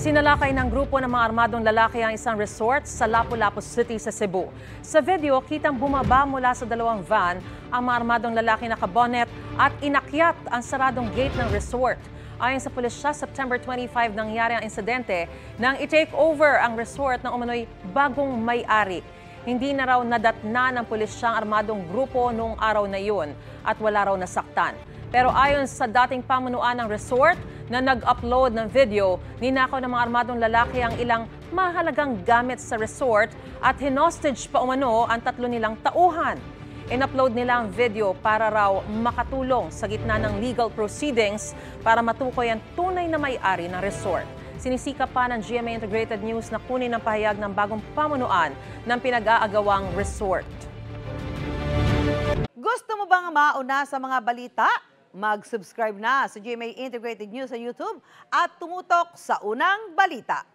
Sinalakay ng grupo ng mga armadong lalaki ang isang resort sa Lapu-Lapu City sa Cebu. Sa video, kitang bumaba mula sa dalawang van ang mga armadong lalaki na nakabonet at inakyat ang saradong gate ng resort. Ayon sa pulisya, September 25 nangyari ang insidente nang i-take over ang resort ng umano'y bagong may-ari. Hindi na raw nadatna ng pulisya ang armadong grupo noong araw na iyon at wala raw nasaktan. Pero ayon sa dating pamunuan ng resort na nag-upload ng video, ninakaw ng mga armadong lalaki ang ilang mahalagang gamit sa resort at hinostage pa umano ang 3 nilang tauhan. In-upload nila ang video para raw makatulong sa gitna ng legal proceedings para matukoy ang tunay na may-ari ng resort. Sinisika pa ng GMA Integrated News na kunin ang pahayag ng bagong pamunuan ng pinag-aagawang resort. Gusto mo bang mauna sa mga balita? Mag-subscribe na sa GMA Integrated News sa YouTube at tumutok sa unang balita.